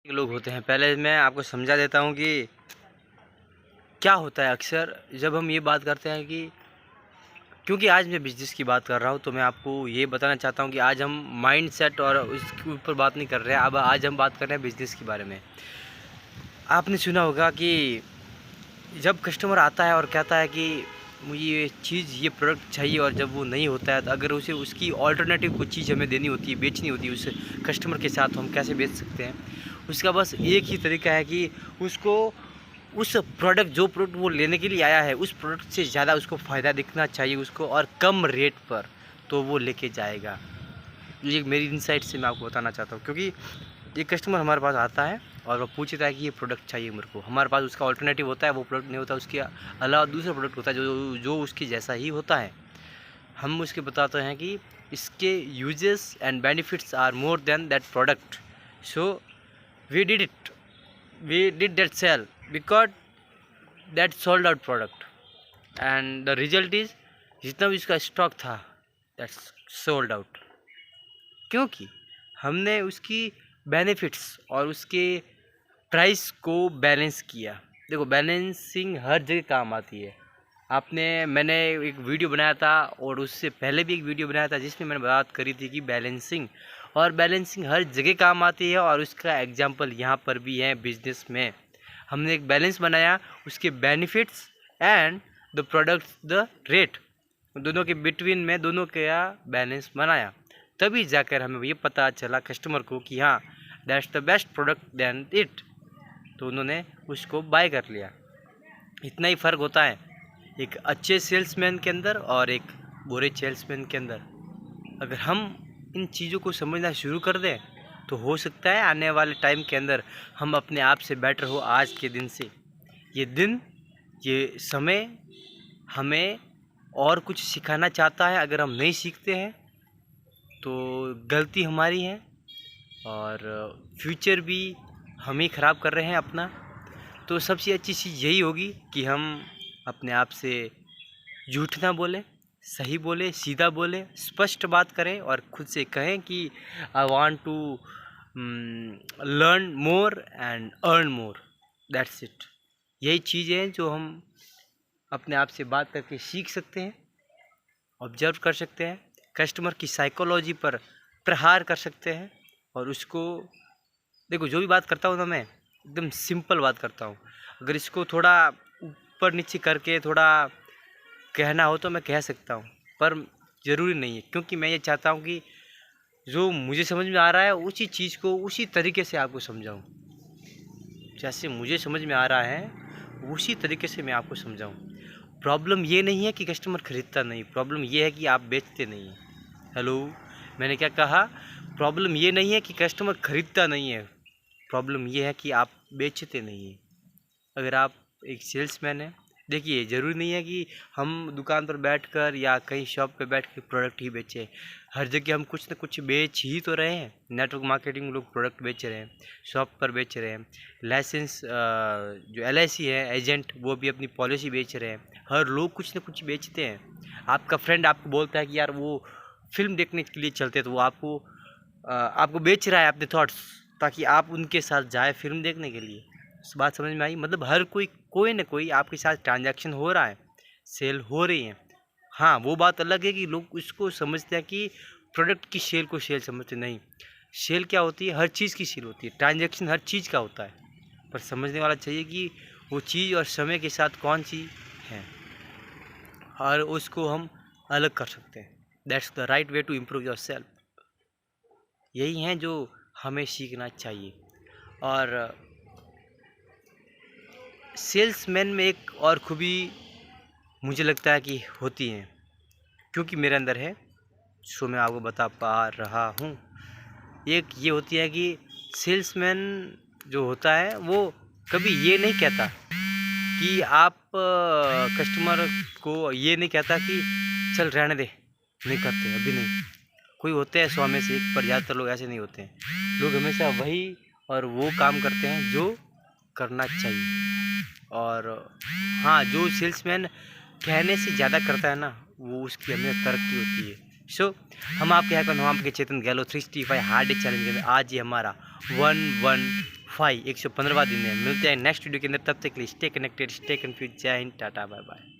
लोग होते हैं। पहले मैं आपको समझा देता हूँ कि क्या होता है अक्सर जब हम ये बात करते हैं कि क्योंकि आज मैं बिज़नेस की बात कर रहा हूँ, तो मैं आपको ये बताना चाहता हूँ कि आज हम माइंडसेट और उसके ऊपर बात नहीं कर रहे हैं। अब आज हम बात कर रहे हैं बिज़नेस के बारे में। आपने सुना होगा कि जब कस्टमर आता है और कहता है कि मुझे ये चीज़, ये प्रोडक्ट चाहिए, और जब वो नहीं होता है तो अगर उसे उसकी ऑल्टरनेटिव कुछ चीज़ हमें देनी होती है, बेचनी होती है उस कस्टमर के साथ, तो हम कैसे बेच सकते हैं? उसका बस एक ही तरीका है कि उसको उस प्रोडक्ट, जो प्रोडक्ट वो लेने के लिए आया है, उस प्रोडक्ट से ज़्यादा उसको फ़ायदा दिखना चाहिए उसको, और कम रेट पर, तो वो लेके जाएगा। ये मेरी इनसाइट से मैं आपको बताना चाहता हूँ। क्योंकि एक कस्टमर हमारे पास आता है और वो पूछता है कि ये प्रोडक्ट चाहिए मेरे को, हमारे पास उसका ऑल्टरनेटिव होता है, वो प्रोडक्ट नहीं होता, उसके अलावा दूसरा प्रोडक्ट होता है जो जो उसके जैसा ही होता है। हम उसके बताते हैं कि इसके uses and benefits are more than that product, so we did it, we did that sale because that sold out product, and the result is जितना भी उसका स्टॉक था दैट्स सोल्ड आउट। क्योंकि हमने उसकी बेनिफिट्स और उसके प्राइस को बैलेंस किया। देखो, बैलेंसिंग हर जगह काम आती है। मैंने एक वीडियो बनाया था, और उससे पहले भी एक वीडियो बनाया था जिसमें मैंने बात करी थी कि बैलेंसिंग हर जगह काम आती है, और उसका एग्जांपल यहाँ पर भी है बिजनेस में। हमने एक बैलेंस बनाया, उसके benefits and the products, the rate, दोनों के बिटवीन में दोनों का बैलेंस बनाया। तभी जाकर हमें ये पता चला कस्टमर को कि हाँ, that's the best product than it, तो उन्होंने उसको बाय कर लिया। इतना ही फ़र्क होता है एक अच्छे सेल्समैन के अंदर और एक बुरे सेल्समैन के अंदर। अगर हम इन चीज़ों को समझना शुरू कर दें तो हो सकता है आने वाले टाइम के अंदर हम अपने आप से बेटर हो आज के दिन से। ये दिन, ये समय हमें और कुछ सिखाना चाहता है। अगर हम नहीं सीखते हैं तो गलती हमारी है, और फ्यूचर भी हम ही ख़राब कर रहे हैं अपना। तो सबसे अच्छी चीज़ यही होगी कि हम अपने आप से झूठ ना बोलें, सही बोलें, सीधा बोलें, स्पष्ट बात करें, और खुद से कहें कि I want to learn more and earn more, that's it. यही चीज़ें हैं जो हम अपने आप से बात करके सीख सकते हैं, ऑब्जर्व कर सकते हैं, कस्टमर की साइकोलॉजी पर प्रहार कर सकते हैं। और उसको, देखो, जो भी बात करता हूँ ना, मैं एकदम सिंपल बात करता हूँ। अगर इसको थोड़ा ऊपर नीचे करके थोड़ा कहना हो तो मैं कह सकता हूँ, पर ज़रूरी नहीं है। क्योंकि मैं ये चाहता हूँ कि जो मुझे समझ में आ रहा है उसी चीज़ को उसी तरीके से आपको समझाऊँ। जैसे मुझे समझ में आ रहा है उसी तरीके से मैं आपको समझाऊँ। प्रॉब्लम ये नहीं है कि कस्टमर ख़रीदता नहीं, प्रॉब्लम ये है कि आप बेचते नहीं हैं। हेलो, मैंने क्या कहा? प्रॉब्लम ये नहीं है कि कस्टमर ख़रीदता नहीं है, प्रॉब्लम ये है कि आप बेचते नहीं हैं। अगर आप एक सेल्समैन हैं, देखिए, ज़रूरी नहीं है कि हम दुकान पर बैठकर या कहीं शॉप पे बैठ के प्रोडक्ट ही बेचें। हर जगह हम कुछ न कुछ बेच ही तो रहे हैं। नेटवर्क मार्केटिंग लोग प्रोडक्ट बेच रहे हैं, शॉप पर बेच रहे हैं। लाइसेंस जो LIC है एजेंट, वो भी अपनी पॉलिसी बेच रहे हैं। हर लोग कुछ न कुछ बेचते हैं। आपका फ्रेंड आपको बोलता है कि यार वो फिल्म देखने के लिए चलते हैं, तो वो आपको बेच रहा है अपने थॉट्स, ताकि आप उनके साथ जाए फिल्म देखने के लिए। इस बात समझ में आई? मतलब हर कोई ना कोई आपके साथ ट्रांजैक्शन हो रहा है, सेल हो रही है। हाँ, वो बात अलग है कि लोग इसको समझते हैं कि प्रोडक्ट की सेल को सेल समझते नहीं। सेल क्या होती है? हर चीज़ की सेल होती है। ट्रांजैक्शन हर चीज़ का होता है, पर समझने वाला चाहिए कि वो चीज़ और समय के साथ कौन सी है, और उसको हम अलग कर सकते हैं। That's the right way to improve your self. यही हैं जो हमें सीखना चाहिए। और सेल्समैन में एक और खूबी मुझे लगता है कि होती है, क्योंकि मेरे अंदर है, सो मैं आपको बता पा रहा हूँ। एक ये होती है कि सेल्समैन जो होता है वो कभी ये नहीं कहता कि आप कस्टमर को ये नहीं कहता कि चल रहने दे, नहीं करते अभी नहीं। कोई होते हैं 100 में से 1, पर ज़्यादातर लोग ऐसे नहीं होते हैं। लोग हमेशा वही और वो काम करते हैं जो करना चाहिए। और हाँ, जो सेल्समैन कहने से ज़्यादा करता है ना, वो उसकी हमें तरक्की होती है। सो हम आपके यहाँ का नाम आपके चेतन गहलोत 365 हार्ड चैलेंज के अंदर आज ही हमारा 1-1 115वां दिन है। मिलते हैं नेक्स्ट वीडियो के अंदर, तब तक के लिए स्टे कनेक्टेड, स्टे कन्फ्यूज। जय हिंद, टाटा, बाय बाय।